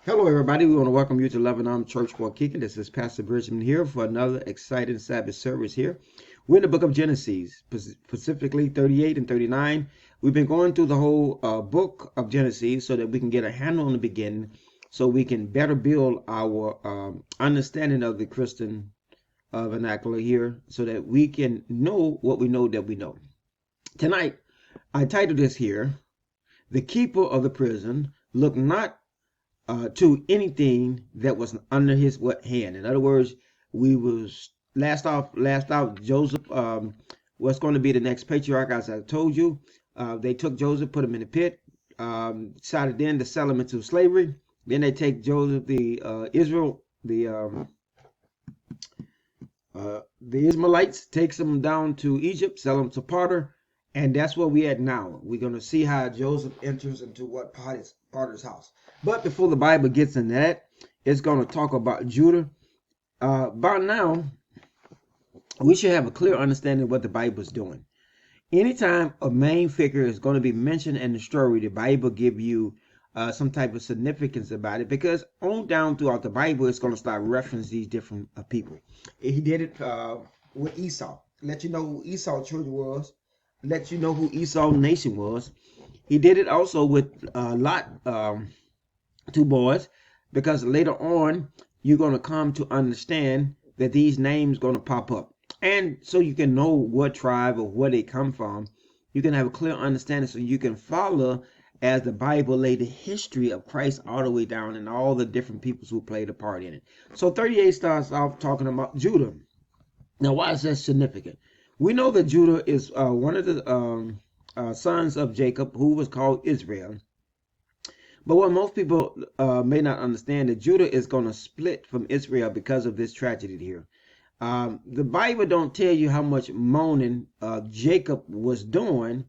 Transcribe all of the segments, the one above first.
Hello, everybody. We want to welcome you to Lebanon Church Waukegan. This is Pastor Benjamin here for another exciting Sabbath service here. We're in the book of Genesis, specifically 38 and 39. We've been going through the whole book of Genesis so that we can get a handle on the beginning, so we can better build our understanding of the Christian vernacular here, so that we can know what we know that we know. Tonight, I titled this here, The Keeper of the Prison Looked Not to anything that was under his hand. In other words, we was last out Joseph was going to be the next patriarch, as I told you. They took Joseph, put him in the pit, decided then to sell him into slavery. Then they take Joseph, the Israelites, takes him down to Egypt, sell him to Potter, and that's where we at now. We're going to see how Joseph enters into what Potter's house. But before the Bible gets into that, it's going to talk about Judah. By now, we should have a clear understanding of what the Bible is doing. Anytime a main figure is going to be mentioned in the story, the Bible give you some type of significance about it, because on down throughout the Bible, it's going to start referencing these different people. He did it with Esau. Let you know who Esau's children was. Let you know who Esau's nation was. He did it also with Lot, two boys, because later on you're going to come to understand that these names going to pop up, and so you can know what tribe or where they come from. You can have a clear understanding, so you can follow as the Bible lay the history of Christ all the way down, and all the different peoples who played a part in it. So 38 starts off talking about Judah. Now, why is that significant? We know that Judah is one of the sons of Jacob, who was called Israel. But what most people may not understand, that Judah is going to split from Israel because of this tragedy here. The Bible don't tell you how much mourning Jacob was doing,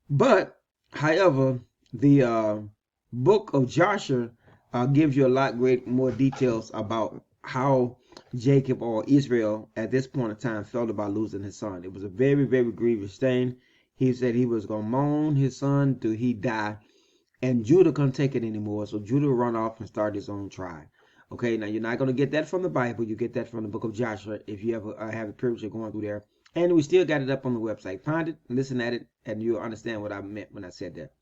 but however, the book of Joshua gives you a lot more details about how Jacob, or Israel, at this point in time felt about losing his son. It was a very, very grievous thing. He said he was going to mourn his son till he died, and Judah couldn't take it anymore. So Judah run off and start his own tribe. Okay, now you're not going to get that from the Bible. You get that from the book of Joshua, if you ever have the privilege of going through there. And we still got it up on the website. Find it, listen at it, and you'll understand what I meant when I said that.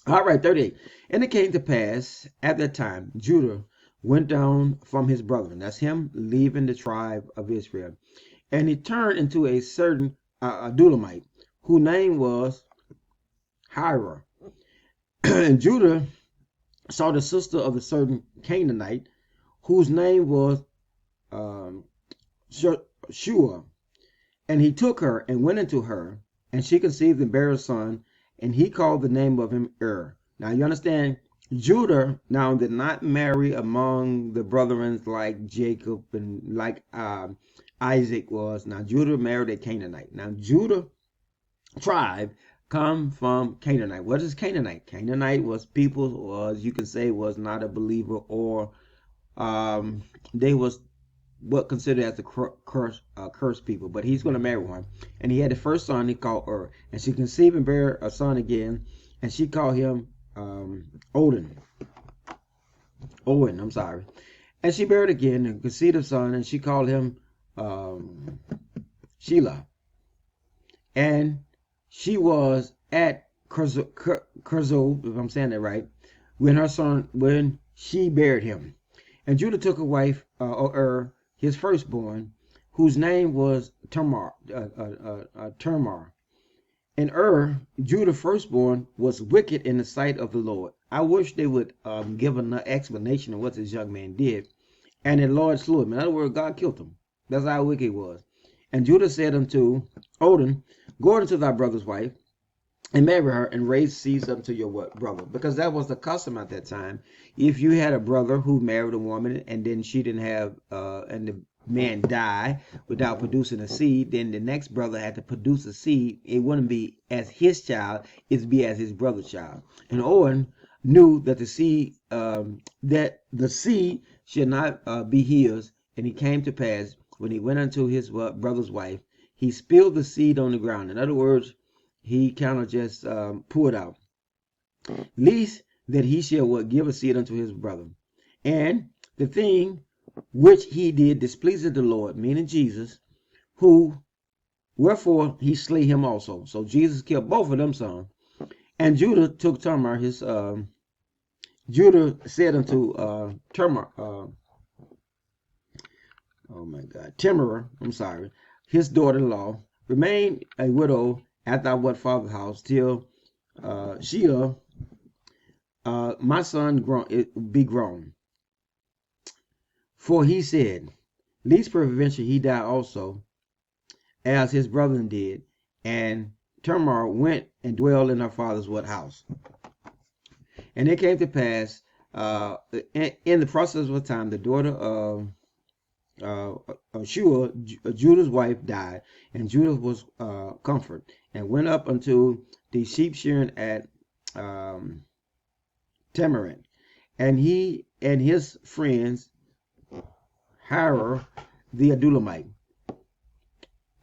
All right, 38. And it came to pass at that time, Judah went down from his brethren. That's him leaving the tribe of Israel. And he turned into a certain Adulamite, whose name was Hira. And Judah saw the sister of a certain Canaanite, whose name was Shua. And he took her and went into her, and she conceived and bare a son, and he called the name of him Now you understand, Judah now did not marry among the brethren like Jacob and like Isaac was. Now Judah married a Canaanite. Now Judah tribe come from Canaanite. What is Canaanite? Canaanite was people, or as you can say, was not a believer, or they was what considered as the cursed people. But he's going to marry one, and he had the first son he called and she conceived and bare a son again, and she called him Owen. I'm sorry. And she bare it again and conceived a son, and she called him Shelah. And she was at Kerzo, if I'm saying that right, when she buried him. And Judah took a wife, his firstborn, whose name was Tamar. And Judah firstborn, was wicked in the sight of the Lord. I wish they would give an explanation of what this young man did. And the Lord slew him. In other words, God killed him. That's how wicked he was. And Judah said unto Odin, go unto thy brother's wife, and marry her, and raise seeds unto your brother. Because that was the custom at that time. If you had a brother who married a woman, and then she didn't have, and the man died without producing a seed, then the next brother had to produce a seed. It wouldn't be as his child, it'd be as his brother's child. And Owen knew that the seed should not be his, and it came to pass, when he went unto his brother's wife, he spilled the seed on the ground. In other words, he kind of just poured out. Least that he shall give a seed unto his brother. And the thing which he did displeased the Lord, meaning Jesus, who wherefore he slay him also. So Jesus killed both of them sons. And Judah took Tamar, Judah said unto Tamar, Tamar, his daughter-in-law, remain a widow at thy what father's house till Shelah, my son, be grown. For he said, least peradventure he die also, as his brethren did. And Tamar went and dwelled in her father's what house. And it came to pass, in the process of time, the daughter of Shua, Judah's wife, died, and Judah was comforted, and went up unto the sheep shearing at Tamarath. And he and his friends Hirar the Adullamite.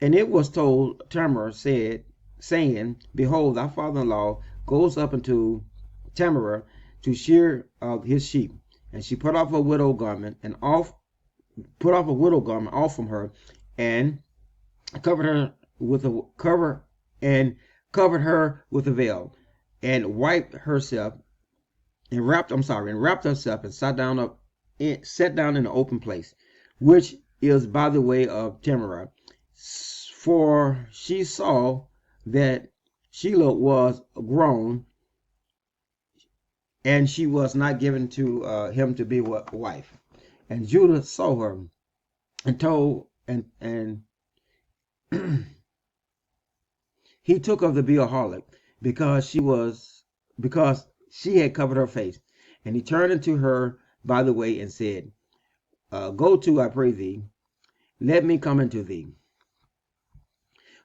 And it was told Tamar, saying, behold, thy father-in-law goes up unto Tamar to shear of his sheep. And she put off a widow garment off from her, and covered her with a veil, and wiped herself, and wrapped herself, and sat down in an open place, which is by the way of Tamar. For she saw that Shelah was grown, and she was not given to him to be wife. And Judah saw her, and told, and he took her to be a harlot, because she had covered her face. And he turned unto her by the way, and said, go to, I pray thee, let me come unto thee.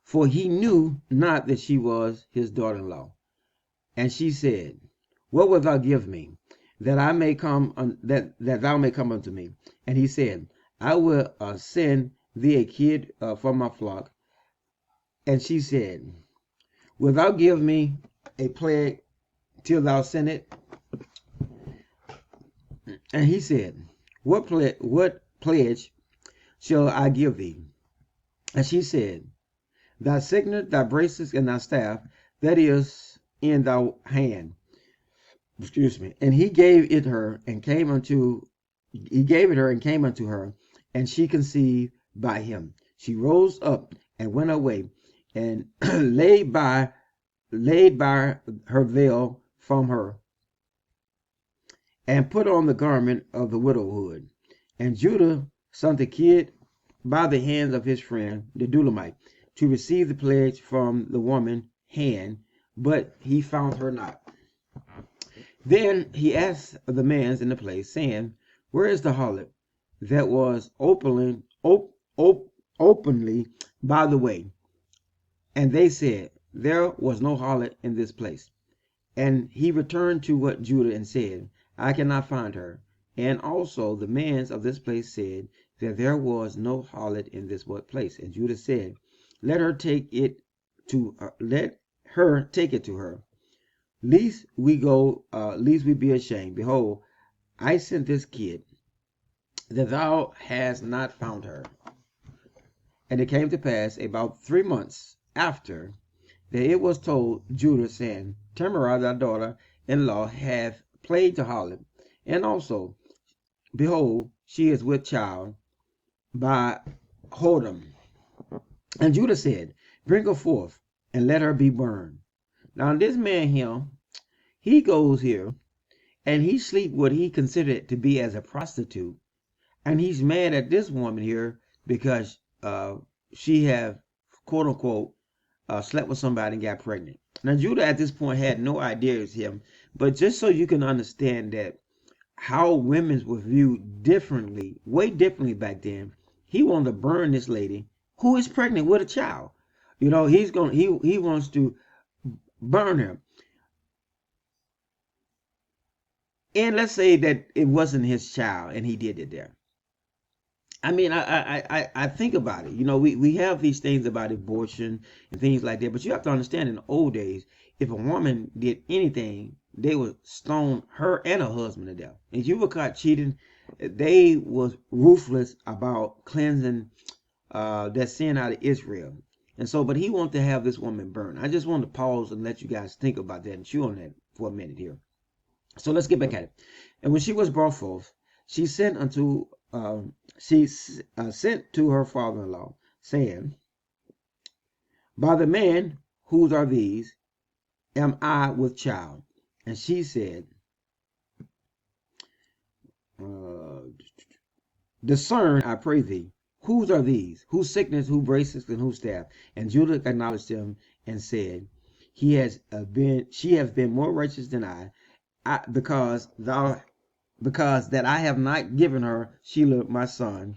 For he knew not that she was his daughter-in-law. And she said, what wilt thou give me, that I may come that thou may come unto me? And he said, I will send thee a kid from my flock. And she said, wilt thou give me a plague till thou send it? And he said, what pledge shall I give thee? And she said, thy signet, thy bracelets, and thy staff, that is in thy hand. And he gave it her, and came unto her, and she conceived by him. She rose up and went away, and laid by her veil from her, and put on the garment of the widowhood. And Judah sent the kid by the hands of his friend the Adullamite, to receive the pledge from the woman's hand, but he found her not. Then he asked the men in the place, saying, where is the harlot that was openly by the way? And they said, there was no harlot in this place. And he returned to what Judah and said, I cannot find her. And also the men of this place said that there was no harlot in this what place. And Judah said, let her take it to her, lest we be ashamed. Behold, I sent this kid, that thou hast not found her. And it came to pass about 3 months after, that it was told Judah, saying, Tamar thy daughter-in-law hath played the harlot, and also, behold, she is with child by whoredom. And Judah said, bring her forth, and let her be burned. Now this man here, he goes here, and he sleep what he considered to be as a prostitute. And he's mad at this woman here because she have, quote unquote, slept with somebody and got pregnant. Now Judah at this point had no idea it was him, but just so you can understand that how women were viewed differently, way differently back then, he wanted to burn this lady who is pregnant with a child. You know, he wants to burn her. And let's say that it wasn't his child and he did it there. I mean, I think about it. You know, we have these things about abortion and things like that, but you have to understand in the old days, if a woman did anything they would stone her and her husband to death. If you were caught cheating, they was ruthless about cleansing that sin out of Israel. And so, but he wanted to have this woman burned. I just wanted to pause and let you guys think about that and chew on that for a minute here. So let's get back at it. And when she was brought forth, she sent unto sent to her father-in-law, saying, by the man whose are these, am I with child? And she said, discern, I pray thee, whose are these? Whose sickness, whose braces, and whose staff? And Judah acknowledged him and said, she has been more righteous than because that I have not given her Shelah my son.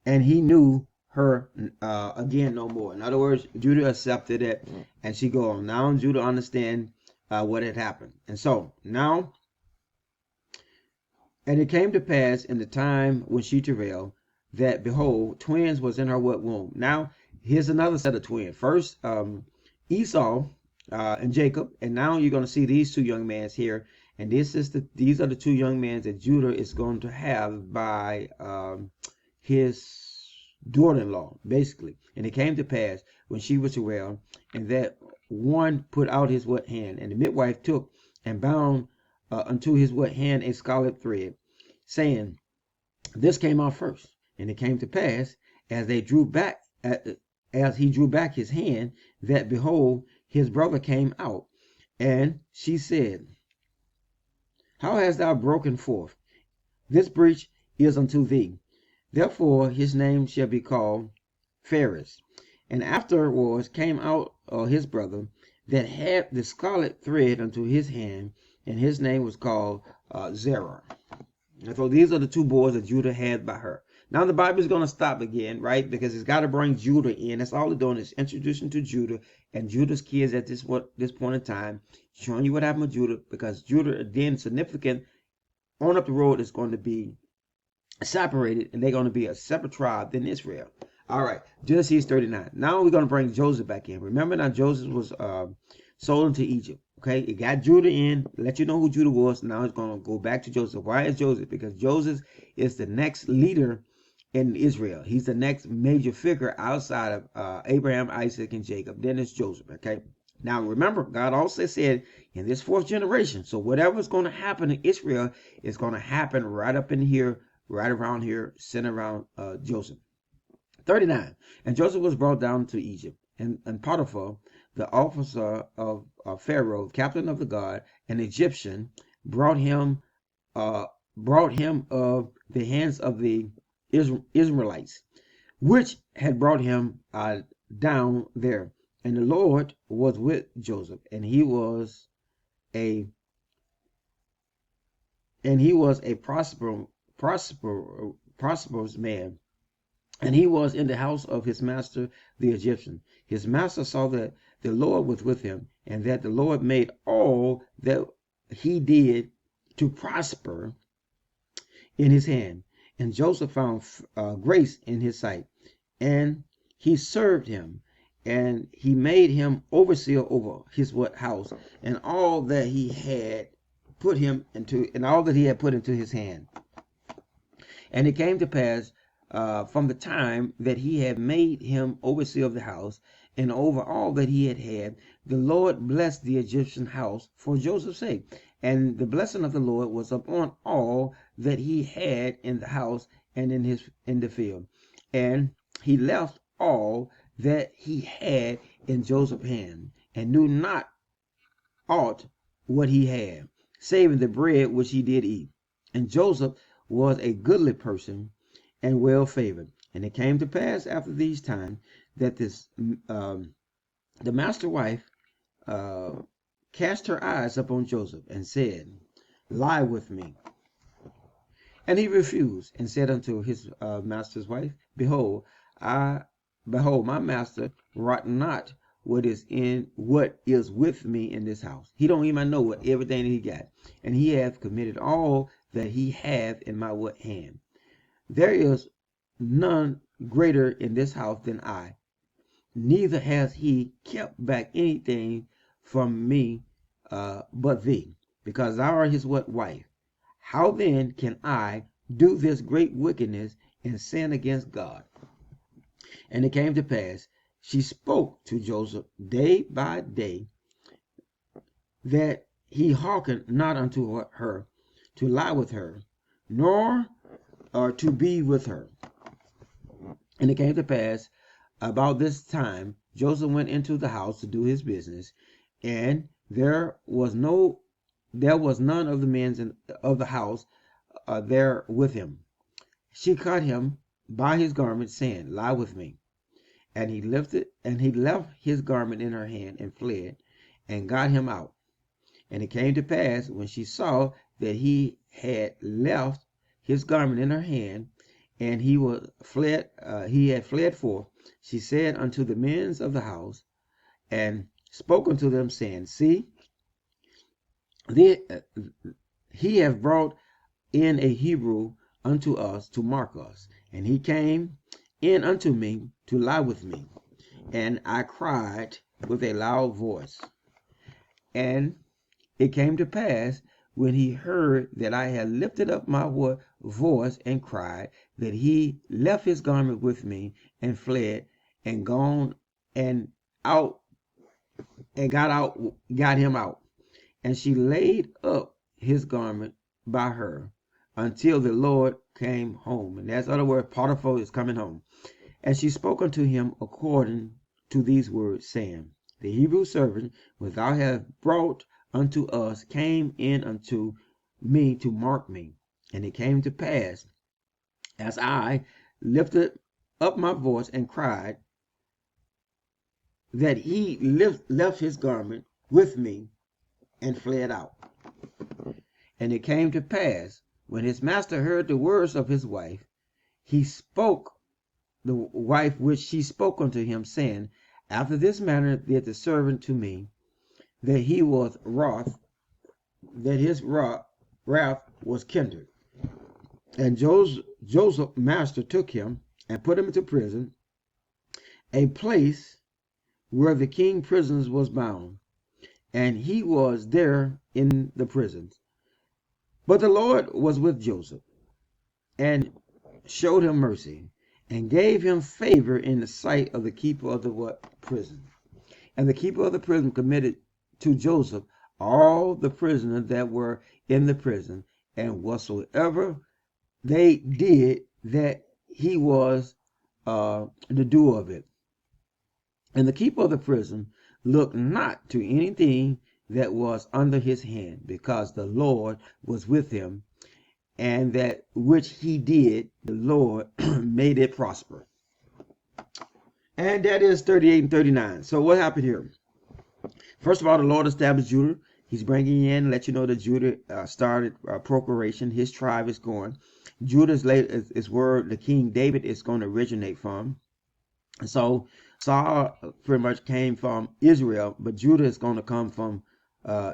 And he knew her again no more. In other words, Judah accepted it, and she go on. Now Judah understand what had happened. And so now, and it came to pass in the time when she travailed, that behold, twins was in her womb. Now here's another set of twins. First Esau and Jacob, and now you're going to see these two young men here, and these are the two young men that Judah is going to have by his daughter-in-law, basically. And it came to pass when she was well, and that one put out his what hand, and the midwife took and bound unto his what hand a scarlet thread, saying, this came out first. And it came to pass as he drew back his hand, that behold, his brother came out. And she said, how hast thou broken forth? This breach is unto thee. Therefore his name shall be called Phares. And afterwards came out his brother that had the scarlet thread unto his hand, and his name was called Zerah. And so these are the two boys that Judah had by her. Now the Bible is going to stop again, right? Because it's got to bring Judah in. That's all they're doing is introducing to Judah and Judah's kids at this point in time, showing you what happened with Judah, because Judah, again, significant on up the road is going to be separated, and they're going to be a separate tribe than Israel. All right, Genesis 39. Now we're going to bring Joseph back in. Remember now Joseph was sold into Egypt. Okay, it got Judah in, let you know who Judah was. Now it's going to go back to Joseph. Why is Joseph? Because Joseph is the next leader in Israel. He's the next major figure outside of Abraham, Isaac, and Jacob. Then it's Joseph. Okay, now remember, God also said in this fourth generation, so whatever's going to happen in Israel is going to happen right up in here, right around here, centered around Joseph. 39. And Joseph was brought down to Egypt, and Potiphar, the officer of Pharaoh, captain of the guard, an Egyptian, brought him of the hands of the Israelites, which had brought him down there. And the Lord was with Joseph, and he was a prosperous man. And he was in the house of his master, the Egyptian. His master saw that the Lord was with him, and that the Lord made all that he did to prosper in his hand. And Joseph found grace in his sight, and he served him, and he made him overseer over his house, and all that he had put into his hand. And it came to pass from the time that he had made him overseer of the house, and over all that he had, the Lord blessed the Egyptian house for Joseph's sake. And the blessing of the Lord was upon all that he had in the house and in the field. And he left all that he had in Joseph's hand, and knew not aught what he had, saving the bread which he did eat. And Joseph was a goodly person and well favored. And it came to pass after these times that the master wife cast her eyes upon Joseph and said, lie with me. And he refused, and said unto his master's wife, behold, my master wrought not what is with me in this house. He don't even know what everything he got, and he hath committed all that he hath in my hand. There is none greater in this house than I, neither has he kept back anything from me but thee, because thou art his what wife. How then can I do this great wickedness and sin against God? And it came to pass, she spoke to Joseph day by day, that he hearkened not unto her to lie with her, nor to be with her. And it came to pass, about this time, Joseph went into the house to do his business, and there was none of the men of the house there with him. She caught him by his garment, saying, Lie with me. And he left his garment in her hand and fled, and got him out. And it came to pass, when she saw that he had left his garment in her hand, and he had fled forth, she said unto the men of the house, and spoke unto them, saying, See, he hath brought in a Hebrew unto us to mark us. And he came in unto me to lie with me. And I cried with a loud voice. And it came to pass, when he heard that I had lifted up my voice and cried, that he left his garment with me and fled and gone and out and got him out. And she laid up his garment by her until the Lord came home. And that's other word, Potiphar is coming home. And she spoke unto him according to these words, saying, The Hebrew servant which thou hast brought unto us came in unto me to mark me. And it came to pass, as I lifted up my voice and cried, that he left his garment with me and fled out. And it came to pass, when his master heard the words of his wife, he spoke the wife which she spoke unto him, saying, After this manner did the servant to me, that he was wroth, that his wrath was kindled. And Joseph master took him and put him into prison, a place where the king prisoners was bound, and he was there in the prisons. But the Lord was with Joseph, and showed him mercy, and gave him favor in the sight of the keeper of the prison. And the keeper of the prison committed to Joseph all the prisoners that were in the prison, and whatsoever they did, that he was the doer of it. And the keeper of the prison looked not to anything that was under his hand, because the Lord was with him, and that which he did, the Lord made it prosper. And that is 38 and 39. So what happened here? First of all, the Lord established Judah. He's bringing in, let you know that Judah started procreation. His tribe is going. Judah is where the King David is going to originate from. And so Saul pretty much came from Israel, but Judah is going to come from,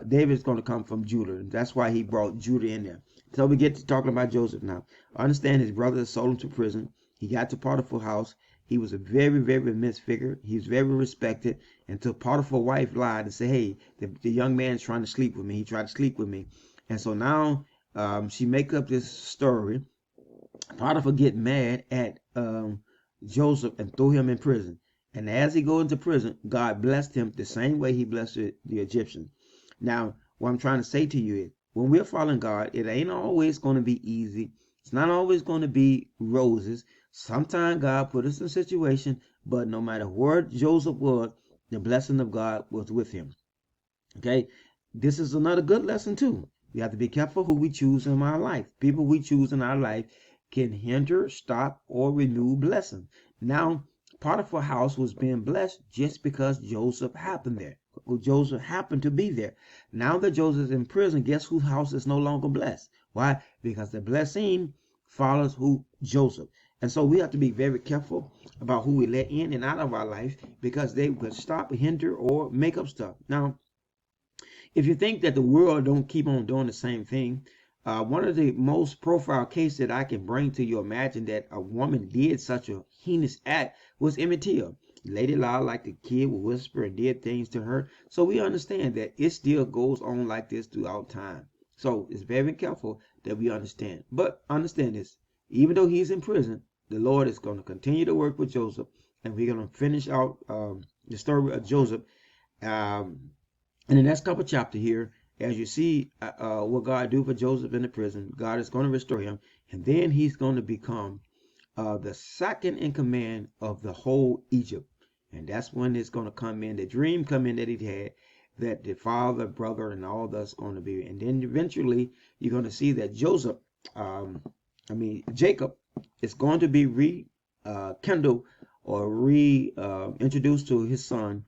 David is going to come from Judah. That's why he brought Judah in there. So we get to talking about Joseph now. Understand his brothers sold him to prison. He got to Potiphar's house. He was a very, very immense figure. He was very respected. Until Potiphar's wife lied and said, hey, the young man's trying to sleep with me. He tried to sleep with me. And so now she make up this story. Potiphar get mad at Joseph and threw him in prison. And as he go into prison, God blessed him the same way he blessed the Egyptian. Now, what I'm trying to say to you is, when we're following God, it ain't always going to be easy. It's not always going to be roses. Sometimes God put us in a situation, but no matter where Joseph was, the blessing of God was with him. Okay, this is another good lesson too. We have to be careful who we choose in our life. People we choose in our life can hinder, stop, or remove blessing. Now, Potiphar's house was being blessed just because Joseph happened there. Joseph happened to be there. Now that Joseph's in prison, guess whose house is no longer blessed? Why? Because the blessing follows who? Joseph. And so we have to be very careful about who we let in and out of our life, because they could stop, hinder, or make up stuff. Now, if you think that the world don't keep on doing the same thing, one of the most profile cases that I can bring to you imagine that a woman did such a heinous act was Emmett Till. Lady Lyle, like the kid, would whisper and did things to her. So we understand that it still goes on like this throughout time. So it's very careful that we understand. But understand this, even though he's in prison, the Lord is going to continue to work with Joseph, and we're going to finish out the story of Joseph in the next couple chapters here. As you see what God do for Joseph in the prison, God is going to restore him, and then he's going to become the second in command of the whole Egypt. And that's when it's going to come in, the dream come in that he had, that the father, brother, and all that's going to be. And then eventually you're going to see that Joseph, Jacob, is going to be rekindled or reintroduced to his son,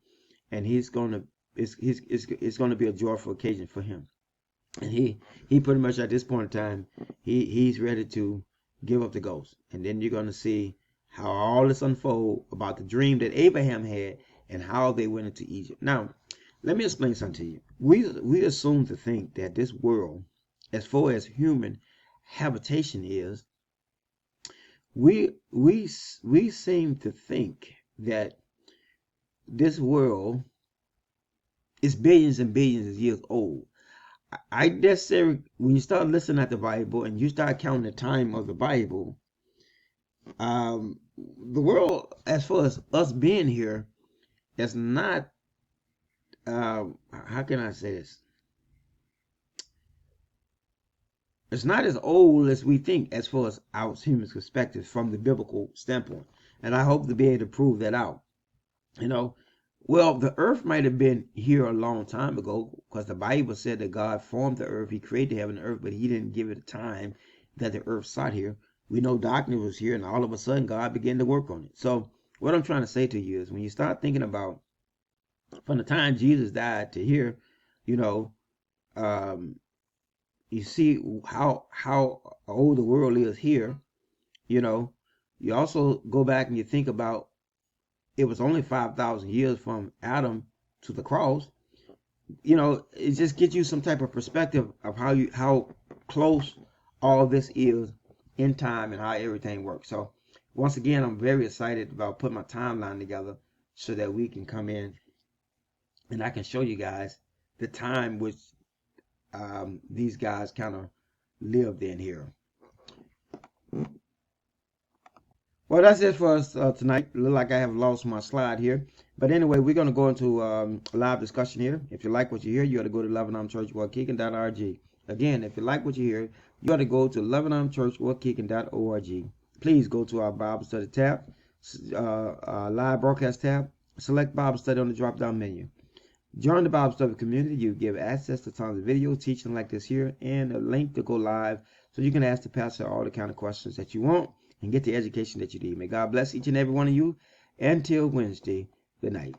and he's going to it's going to be a joyful occasion for him. And he pretty much at this point in time, he's ready to give up the ghost. And then you're going to see how all this unfold about the dream that Abraham had and how they went into Egypt. Now, let me explain something to you. We assume to think that this world, as far as human habitation is, we seem to think that this world is billions and billions of years old. I necessarily, when you start listening at the Bible and you start counting the time of the Bible, the world, as far as us being here, is not, how can I say this? It's not as old as we think, as far as our human perspective from the biblical standpoint. And I hope to be able to prove that out. You know, well, the earth might have been here a long time ago, because the Bible said that God formed the earth. He created heaven and earth, but he didn't give it a time that the earth sat here. We know darkness was here, and all of a sudden God began to work on it. So what I'm trying to say to you is, when you start thinking about from the time Jesus died to here, you know, you see how old the world is here. You know, you also go back and you think about, it was only 5,000 years from Adam to the cross. You know, it just gives you some type of perspective of how close all this is in time and how everything works. So once again, I'm very excited about putting my timeline together so that we can come in and I can show you guys the time which these guys kind of lived in here. Well, that's it for us tonight. Look like I have lost my slide here. But anyway, we're going to go into a live discussion here. If you like what you hear, you ought to go to LebanonChurchWaukegan.org. Again, if you like what you hear, you ought to go to LebanonChurchWaukegan.org. Please go to our Bible study tab, live broadcast tab, select Bible study on the drop-down menu. Join the Bible study community. You give access to tons of video teaching like this here and a link to go live so you can ask the pastor all the kind of questions that you want and get the education that you need. May God bless each and every one of you. Until Wednesday, good night.